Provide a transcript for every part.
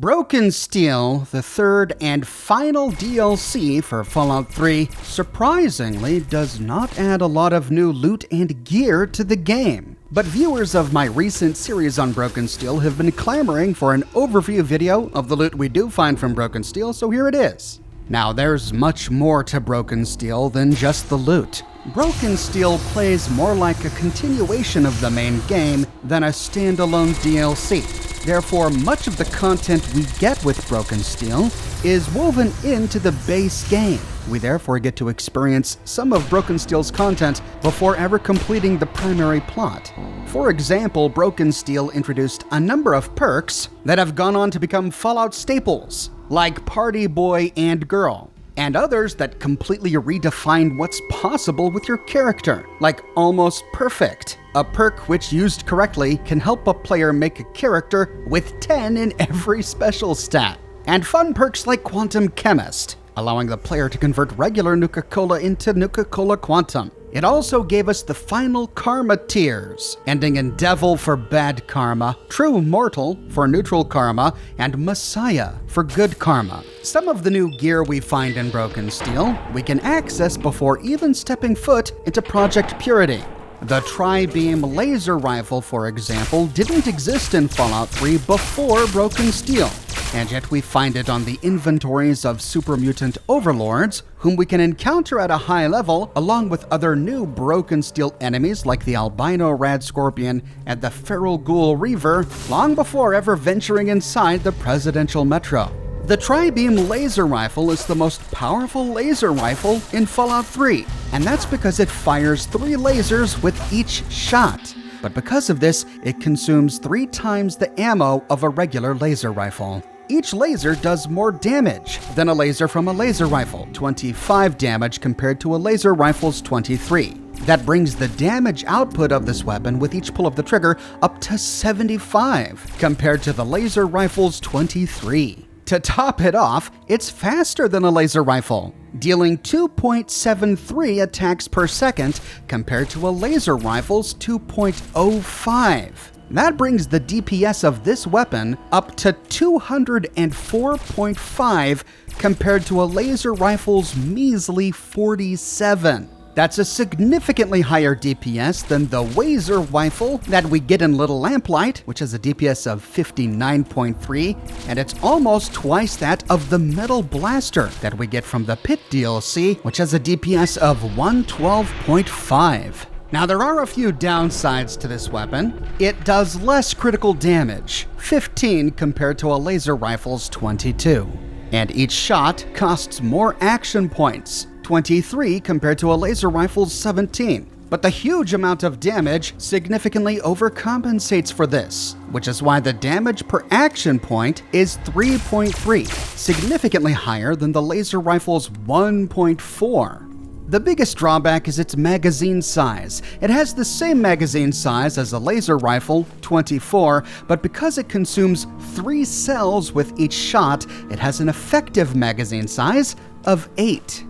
Broken Steel, the third and final DLC for Fallout 3, surprisingly does not add a lot of new loot and gear to the game. But viewers of my recent series on Broken Steel have been clamoring for an overview video of the loot we do find from Broken Steel, so here it is. Now, there's much more to Broken Steel than just the loot. Broken Steel plays more like a continuation of the main game than a standalone DLC. Therefore, much of the content we get with Broken Steel is woven into the base game. We therefore get to experience some of Broken Steel's content before ever completing the primary plot. For example, Broken Steel introduced a number of perks that have gone on to become Fallout staples, like Party Boy and Girl, and others that completely redefine what's possible with your character, like Almost Perfect, a perk which used correctly can help a player make a character with 10 in every special stat, and fun perks like Quantum Chemist, allowing the player to convert regular Nuka-Cola into Nuka-Cola Quantum. It also gave us the final Karma tiers, ending in Devil for bad karma, True Mortal for neutral karma, and Messiah for good karma. Some of the new gear we find in Broken Steel we can access before even stepping foot into Project Purity. The TriBeam laser rifle, for example, didn't exist in Fallout 3 before Broken Steel, and yet we find it on the inventories of super mutant overlords, whom we can encounter at a high level, along with other new Broken Steel enemies like the albino rad scorpion and the feral ghoul reaver, long before ever venturing inside the presidential metro. The TriBeam laser rifle is the most powerful laser rifle in Fallout 3, and that's because it fires 3 lasers with each shot. But because of this, it consumes 3 times the ammo of a regular laser rifle. Each laser does more damage than a laser from a laser rifle, 25 damage compared to a laser rifle's 23. That brings the damage output of this weapon with each pull of the trigger up to 75, compared to the laser rifle's 23. To top it off, it's faster than a laser rifle, dealing 2.73 attacks per second compared to a laser rifle's 2.05. That brings the DPS of this weapon up to 204.5 compared to a laser rifle's measly 47. That's a significantly higher DPS than the Wazer rifle that we get in Little Lamplight, which has a DPS of 59.3, and it's almost twice that of the Metal Blaster that we get from the Pit DLC, which has a DPS of 112.5. Now, there are a few downsides to this weapon. It does less critical damage, 15 compared to a laser rifle's 22. And each shot costs more action points, 23 compared to a laser rifle's 17. But the huge amount of damage significantly overcompensates for this, which is why the damage per action point is 3.3, significantly higher than the laser rifle's 1.4. The biggest drawback is its magazine size. It has the same magazine size as a laser rifle, 24, but because it consumes 3 cells with each shot, it has an effective magazine size of 8.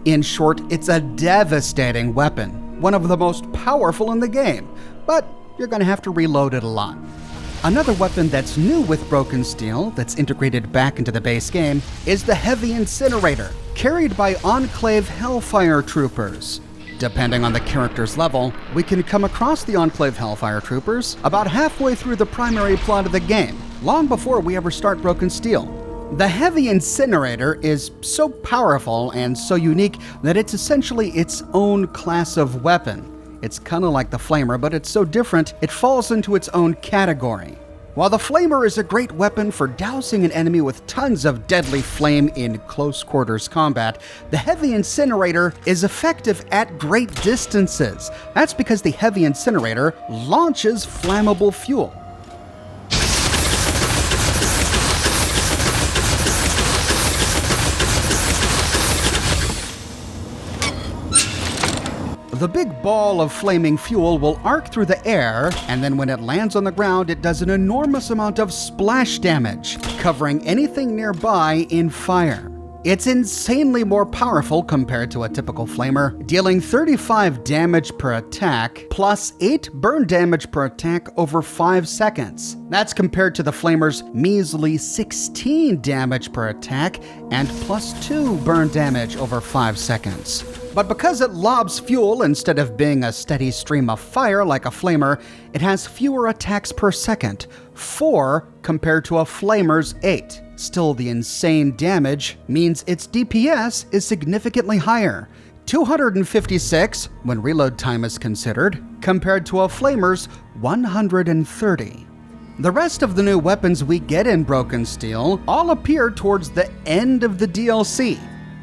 In short, it's a devastating weapon, one of the most powerful in the game, but you're going to have to reload it a lot. Another weapon that's new with Broken Steel, that's integrated back into the base game, is the Heavy Incinerator, carried by Enclave Hellfire troopers. Depending on the character's level, we can come across the Enclave Hellfire troopers about halfway through the primary plot of the game, long before we ever start Broken Steel. The Heavy Incinerator is so powerful and so unique that it's essentially its own class of weapon. It's kind of like the Flamer, but it's so different, it falls into its own category. While the Flamer is a great weapon for dousing an enemy with tons of deadly flame in close quarters combat, the Heavy Incinerator is effective at great distances. That's because the Heavy Incinerator launches flammable fuel. The big ball of flaming fuel will arc through the air, and then when it lands on the ground, it does an enormous amount of splash damage, covering anything nearby in fire. It's insanely more powerful compared to a typical flamer, dealing 35 damage per attack, plus 8 burn damage per attack over 5 seconds. That's compared to the Flamer's measly 16 damage per attack and +2 burn damage over 5 seconds. But because it lobs fuel instead of being a steady stream of fire like a Flamer, it has fewer attacks per second, 4 compared to a Flamer's 8. Still, the insane damage means its DPS is significantly higher, 256 when reload time is considered, compared to a Flamer's 130. The rest of the new weapons we get in Broken Steel all appear towards the end of the DLC.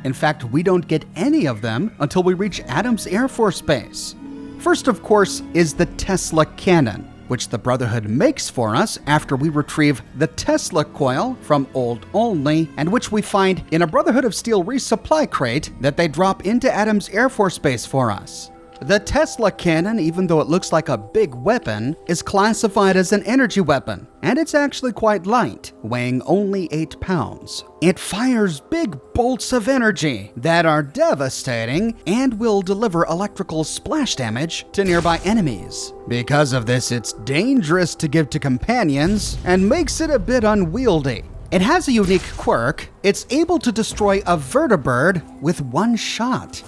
In fact, we don't get any of them until we reach Adams Air Force Base. First, of course, is the Tesla Cannon, which the Brotherhood makes for us after we retrieve the Tesla Coil from Old Only, and which we find in a Brotherhood of Steel resupply crate that they drop into Adams Air Force Base for us. The Tesla Cannon, even though it looks like a big weapon, is classified as an energy weapon, and it's actually quite light, weighing only 8 pounds. It fires big bolts of energy that are devastating and will deliver electrical splash damage to nearby enemies. Because of this, it's dangerous to give to companions and makes it a bit unwieldy. It has a unique quirk. It's able to destroy a vertibird with one shot.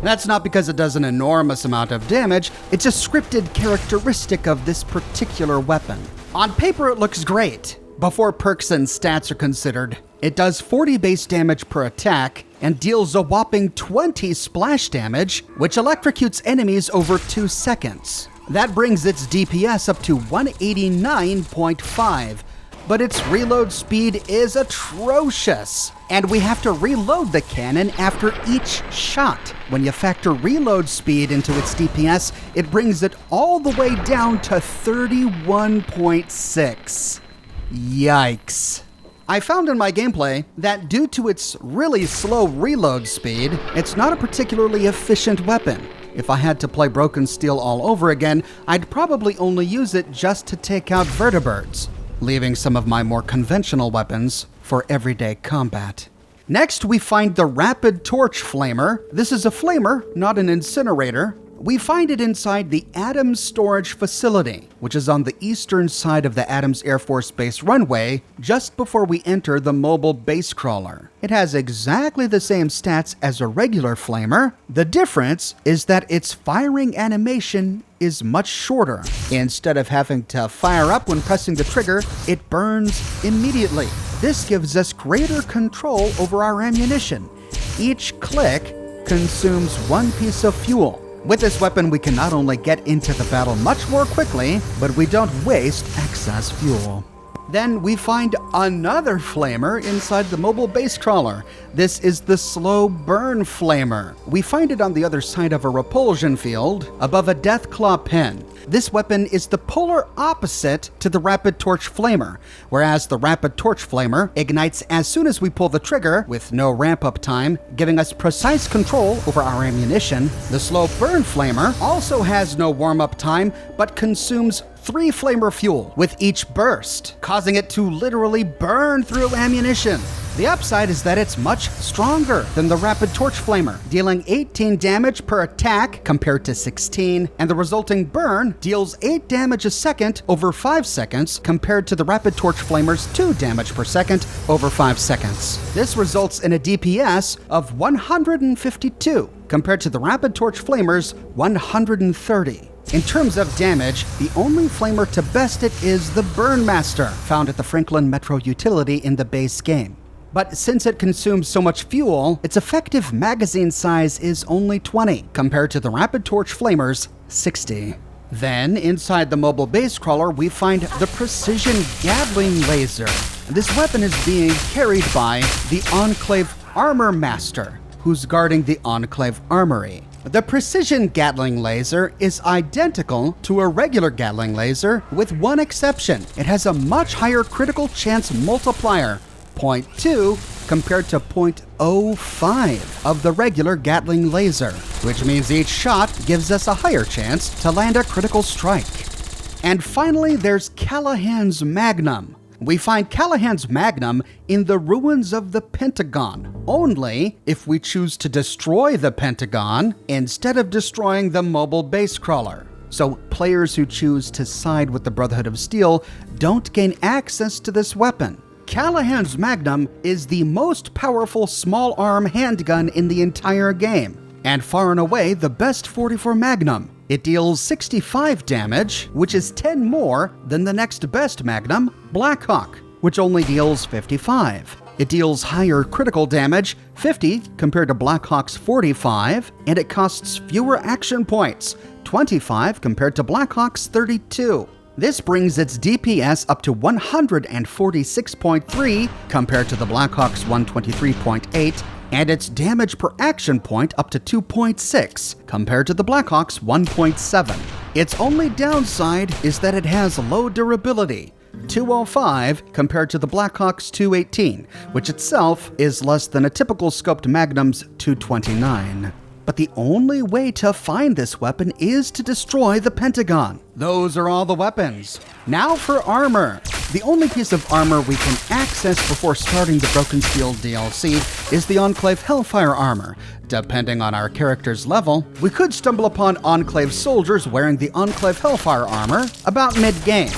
That's not because it does an enormous amount of damage, it's a scripted characteristic of this particular weapon. On paper it looks great. Before perks and stats are considered, it does 40 base damage per attack and deals a whopping 20 splash damage, which electrocutes enemies over 2 seconds. That brings its DPS up to 189.5. But its reload speed is atrocious, and we have to reload the cannon after each shot. When you factor reload speed into its DPS, it brings it all the way down to 31.6. Yikes. I found in my gameplay that due to its really slow reload speed, it's not a particularly efficient weapon. If I had to play Broken Steel all over again, I'd probably only use it just to take out vertibirds, leaving some of my more conventional weapons for everyday combat. Next, we find the Rapid Torch Flamer. This is a flamer, not an incinerator. We find it inside the Adams Storage Facility, which is on the eastern side of the Adams Air Force Base runway, just before we enter the mobile base crawler. It has exactly the same stats as a regular flamer. The difference is that its firing animation is much shorter. Instead of having to fire up when pressing the trigger, it burns immediately. This gives us greater control over our ammunition. Each click consumes 1 piece of fuel. With this weapon, we can not only get into the battle much more quickly, but we don't waste excess fuel. Then we find another flamer inside the mobile base crawler. This is the Slow Burn Flamer. We find it on the other side of a repulsion field, above a Deathclaw pen. This weapon is the polar opposite to the Rapid Torch Flamer, whereas the Rapid Torch Flamer ignites as soon as we pull the trigger, with no ramp-up time, giving us precise control over our ammunition. The Slow Burn Flamer also has no warm-up time, but consumes 3 flamer fuel with each burst, causing it to literally burn through ammunition. The upside is that it's much stronger than the Rapid Torch Flamer, dealing 18 damage per attack compared to 16, and the resulting burn deals 8 damage a second over 5 seconds compared to the Rapid Torch Flamer's 2 damage per second over 5 seconds. This results in a DPS of 152 compared to the Rapid Torch Flamer's 130. In terms of damage, the only flamer to best it is the Burnmaster, found at the Franklin Metro utility in the base game. But since it consumes so much fuel, its effective magazine size is only 20, compared to the Rapid Torch Flamer's 60. Then, inside the mobile base crawler, we find the Precision Gatling Laser. This weapon is being carried by the Enclave Armor Master, who's guarding the Enclave Armory. The Precision Gatling Laser is identical to a regular Gatling Laser, with one exception. It has a much higher critical chance multiplier, 0.2 compared to 0.05 of the regular Gatling Laser, which means each shot gives us a higher chance to land a critical strike. And finally, there's Callahans Magnum. We find Callahans Magnum in the ruins of the Pentagon, only if we choose to destroy the Pentagon instead of destroying the mobile base crawler. so players who choose to side with the Brotherhood of Steel don't gain access to this weapon. Callahans Magnum is the most powerful small-arm handgun in the entire game, and far and away the best 44 Magnum. It deals 65 damage, which is 10 more than the next best Magnum, Blackhawk, which only deals 55. It deals higher critical damage, 50 compared to Blackhawk's 45, and it costs fewer action points, 25 compared to Blackhawk's 32. This brings its DPS up to 146.3 compared to the Blackhawk's 123.8, and its damage per action point up to 2.6 compared to the Blackhawk's 1.7. Its only downside is that it has low durability, 205 compared to the Blackhawk's 218, which itself is less than a typical scoped Magnum's 229. But the only way to find this weapon is to destroy the Pentagon. Those are all the weapons. Now for armor. The only piece of armor we can access before starting the Broken Steel DLC is the Enclave Hellfire armor. Depending on our character's level, we could stumble upon Enclave soldiers wearing the Enclave Hellfire armor about mid-game.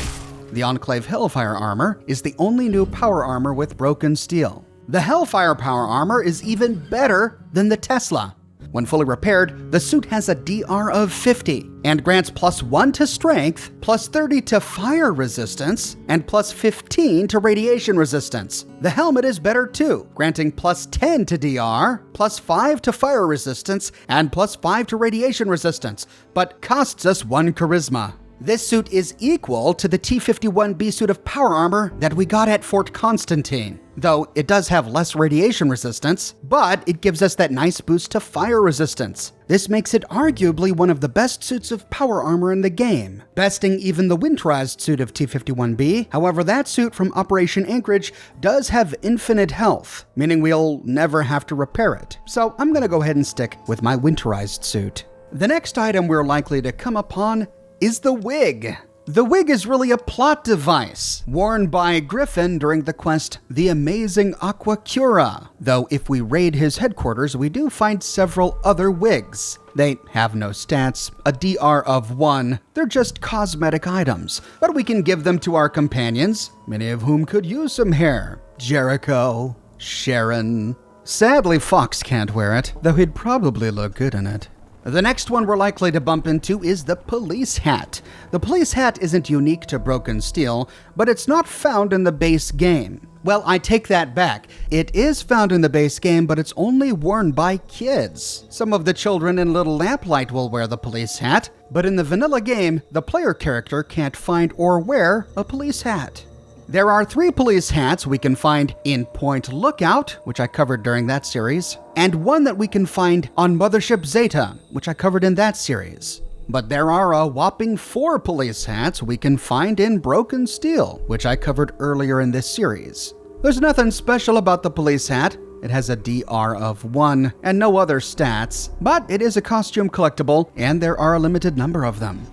The Enclave Hellfire armor is the only new power armor with Broken Steel. The Hellfire power armor is even better than the Tesla. When fully repaired, the suit has a DR of 50 and grants +1 to strength, +30 to fire resistance, and +15 to radiation resistance. The helmet is better too, granting +10 to DR, +5 to fire resistance, and +5 to radiation resistance, but costs us 1 charisma. This suit is equal to the T-51B suit of power armor that we got at Fort Constantine, though it does have less radiation resistance, but it gives us that nice boost to fire resistance. This makes it arguably one of the best suits of power armor in the game, besting even the winterized suit of T-51B. However, that suit from Operation Anchorage does have infinite health, meaning we'll never have to repair it. So I'm gonna go ahead and stick with my winterized suit. The next item we're likely to come upon is the wig. The wig is really a plot device, worn by Griffin during the quest The Amazing Aquacura, though if we raid his headquarters, we do find several other wigs. They have no stats, a DR of 1, they're just cosmetic items, but we can give them to our companions, many of whom could use some hair. Jericho, Sharon. Sadly, Fox can't wear it, though he'd probably look good in it. The next one we're likely to bump into is the police hat. The police hat isn't unique to Broken Steel, but it's not found in the base game. Well, I take that back. It is found in the base game, but it's only worn by kids. Some of the children in Little Lamplight will wear the police hat, but in the vanilla game, the player character can't find or wear a police hat. There are 3 police hats we can find in Point Lookout, which I covered during that series, and one that we can find on Mothership Zeta, which I covered in that series. But there are a whopping 4 police hats we can find in Broken Steel, which I covered earlier in this series. There's nothing special about the police hat. It has a DR of 1 and no other stats, but it is a costume collectible and there are a limited number of them.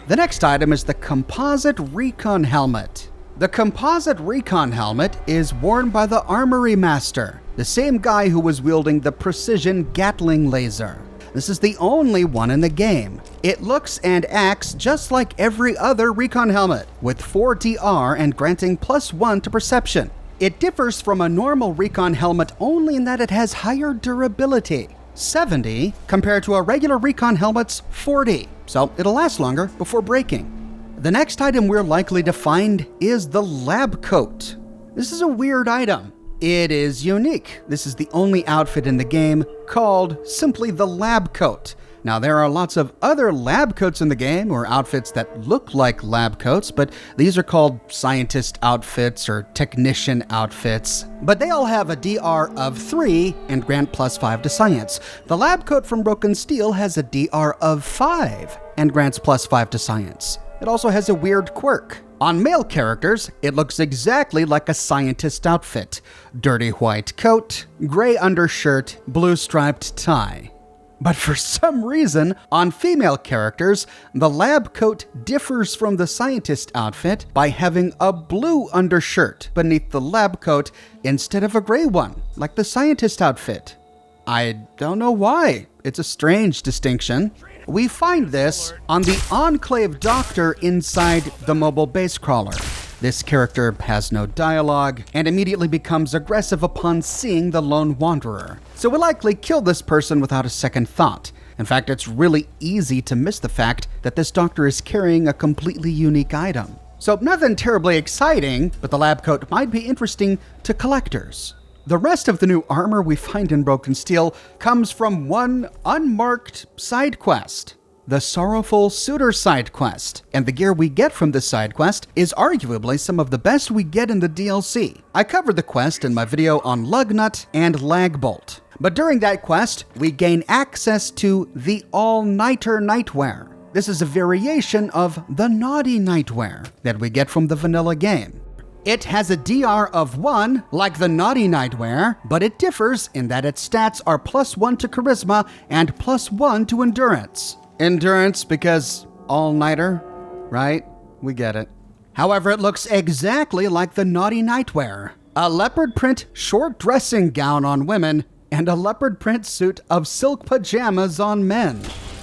The next item is the Composite Recon helmet. The Composite Recon helmet is worn by the Armory Master, the same guy who was wielding the precision Gatling laser. This is the only one in the game. It looks and acts just like every other Recon helmet, with 4 DR and granting +1 to perception. It differs from a normal Recon helmet only in that it has higher durability, 70, compared to a regular Recon helmet's 40, so it'll last longer before breaking. The next item we're likely to find is the lab coat. This is a weird item. It is unique. This is the only outfit in the game called simply the lab coat. Now, there are lots of other lab coats in the game, or outfits that look like lab coats, but these are called scientist outfits or technician outfits. But they all have a DR of 3 and grant +5 to science. The lab coat from Broken Steel has a DR of 5 and grants +5 to science. It also has a weird quirk. On male characters, it looks exactly like a scientist outfit. Dirty white coat, gray undershirt, blue striped tie. But for some reason, on female characters, the lab coat differs from the scientist outfit by having a blue undershirt beneath the lab coat instead of a gray one, like the scientist outfit. I don't know why. It's a strange distinction. We find this on the Enclave doctor inside the mobile base crawler. This character has no dialogue and immediately becomes aggressive upon seeing the lone wanderer. So we likely kill this person without a second thought. In fact, it's really easy to miss the fact that this doctor is carrying a completely unique item. So nothing terribly exciting, but the lab coat might be interesting to collectors. The rest of the new armor we find in Broken Steel comes from one unmarked side quest, the Sorrowful Suitor side quest, and the gear we get from this side quest is arguably some of the best we get in the DLC. I covered the quest in my video on Lugnut and Lagbolt, but during that quest, we gain access to the All-Nighter Nightwear. This is a variation of the Naughty Nightwear that we get from the vanilla game. It has a DR of 1, like the Naughty Nightwear, but it differs in that its stats are +1 to Charisma and +1 to Endurance. Endurance because all-nighter, right? We get it. However, it looks exactly like the Naughty Nightwear. A leopard print short dressing gown on women and a leopard print suit of silk pajamas on men.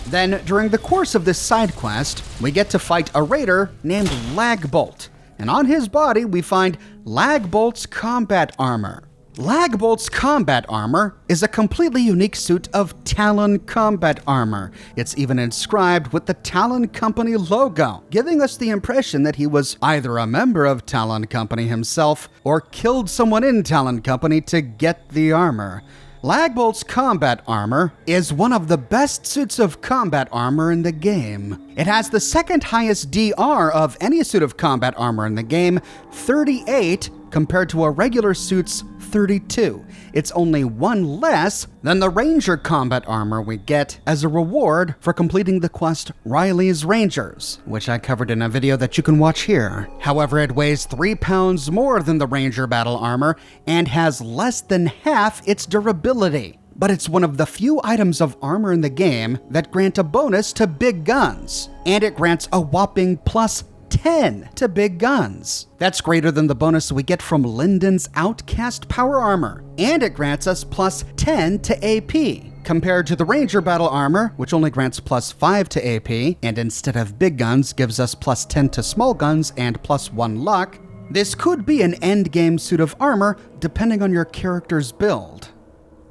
Then, during the course of this side quest, we get to fight a raider named Lagbolt, and on his body we find Lagbolt's combat armor. Lagbolt's combat armor is a completely unique suit of Talon combat armor. It's even inscribed with the Talon Company logo, giving us the impression that he was either a member of Talon Company himself or killed someone in Talon Company to get the armor. Lagbolt's combat armor is one of the best suits of combat armor in the game. It has the second highest DR of any suit of combat armor in the game, 38, compared to a regular suit's 32. It's only one less than the Ranger combat armor we get as a reward for completing the quest Riley's Rangers, which I covered in a video that you can watch here. However, it weighs 3 pounds more than the Ranger battle armor and has less than half its durability. But it's one of the few items of armor in the game that grant a bonus to big guns, and it grants a whopping +10 to big guns. That's greater than the bonus we get from Linden's Outcast power armor, and it grants us +10 to AP, compared to the Ranger battle armor, which only grants +5 to AP, and instead of big guns gives us +10 to small guns and +1 luck. This could be an endgame suit of armor, depending on your character's build.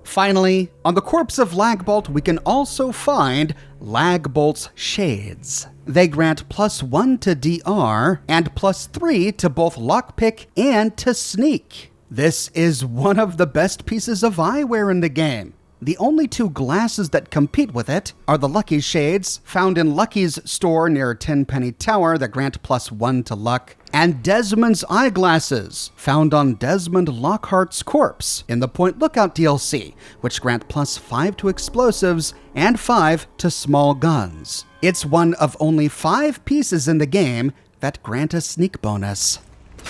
Finally, on the corpse of Lagbolt, we can also find Lagbolt's Shades. They grant +1 to DR and +3 to both Lockpick and to Sneak. This is one of the best pieces of eyewear in the game. The only two glasses that compete with it are the Lucky Shades, found in Lucky's store near Tenpenny Tower that grant +1 to luck, and Desmond's eyeglasses, found on Desmond Lockhart's corpse in the Point Lookout DLC, which grant +5 to explosives and 5 to small guns. It's one of only 5 pieces in the game that grant a sneak bonus.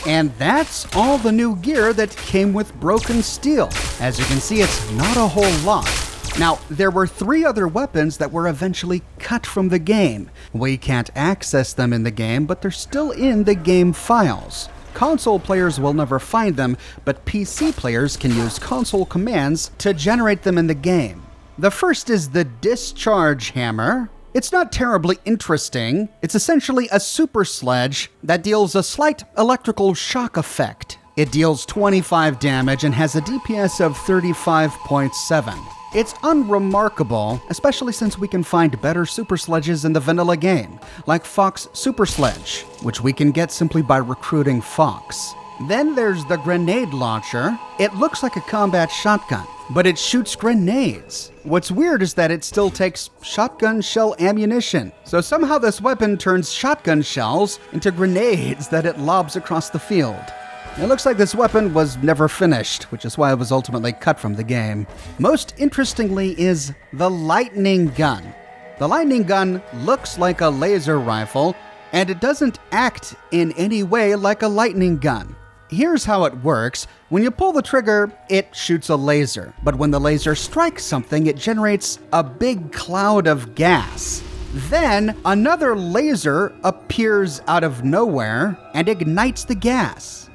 And that's all the new gear that came with Broken Steel. As you can see, it's not a whole lot. Now, there were 3 other weapons that were eventually cut from the game. We can't access them in the game, but they're still in the game files. Console players will never find them, but PC players can use console commands to generate them in the game. The first is the Discharge Hammer. It's not terribly interesting. It's essentially a super sledge that deals a slight electrical shock effect. It deals 25 damage and has a DPS of 35.7. It's unremarkable, especially since we can find better super sledges in the vanilla game, like Fox Super Sledge, which we can get simply by recruiting Fox. Then there's the Grenade Launcher. It looks like a combat shotgun, but it shoots grenades. What's weird is that it still takes shotgun shell ammunition, so somehow this weapon turns shotgun shells into grenades that it lobs across the field. It looks like this weapon was never finished, which is why it was ultimately cut from the game. Most interestingly is the Lightning Gun. The Lightning Gun looks like a laser rifle, and it doesn't act in any way like a lightning gun. Here's how it works. When you pull the trigger, it shoots a laser. But when the laser strikes something, it generates a big cloud of gas. Then another laser appears out of nowhere and ignites the gas.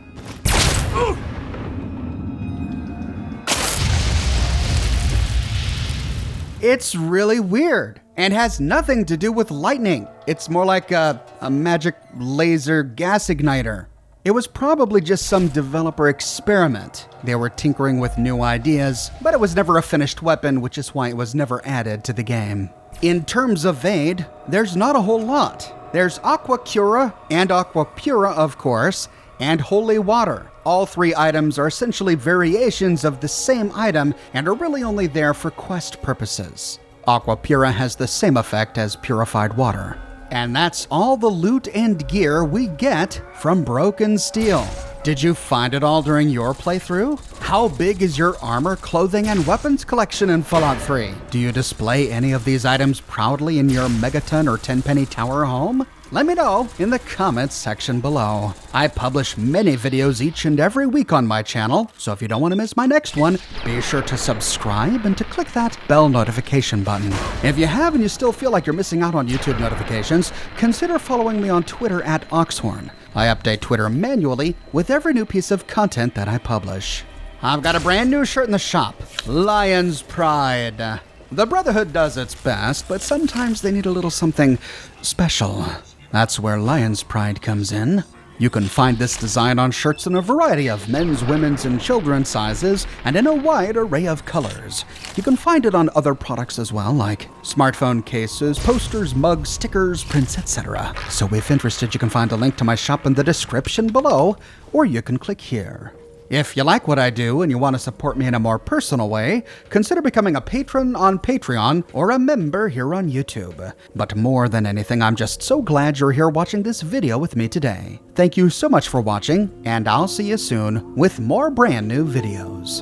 It's really weird. and has nothing to do with lightning. It's more like a magic laser gas igniter. It was probably just some developer experiment. They were tinkering with new ideas, but it was never a finished weapon, which is why it was never added to the game. In terms of aid, there's not a whole lot. There's Aqua Cura and Aqua Pura, of course, and Holy Water. All three items are essentially variations of the same item and are really only there for quest purposes. Aqua Pura has the same effect as purified water. And that's all the loot and gear we get from Broken Steel. Did you find it all during your playthrough? How big is your armor, clothing, and weapons collection in Fallout 3? Do you display any of these items proudly in your Megaton or Tenpenny Tower home? Let me know in the comments section below. I publish many videos each and every week on my channel, so if you don't want to miss my next one, be sure to subscribe and to click that bell notification button. If you have and you still feel like you're missing out on YouTube notifications, consider following me on Twitter at Oxhorn. I update Twitter manually with every new piece of content that I publish. I've got a brand new shirt in the shop, Lion's Pride. The Brotherhood does its best, but sometimes they need a little something special. That's where Lion's Pride comes in. You can find this design on shirts in a variety of men's, women's, and children's sizes, and in a wide array of colors. You can find it on other products as well, like smartphone cases, posters, mugs, stickers, prints, etc. So if interested, you can find a link to my shop in the description below, or you can click here. If you like what I do and you want to support me in a more personal way, consider becoming a patron on Patreon or a member here on YouTube. But more than anything, I'm just so glad you're here watching this video with me today. Thank you so much for watching, and I'll see you soon with more brand new videos.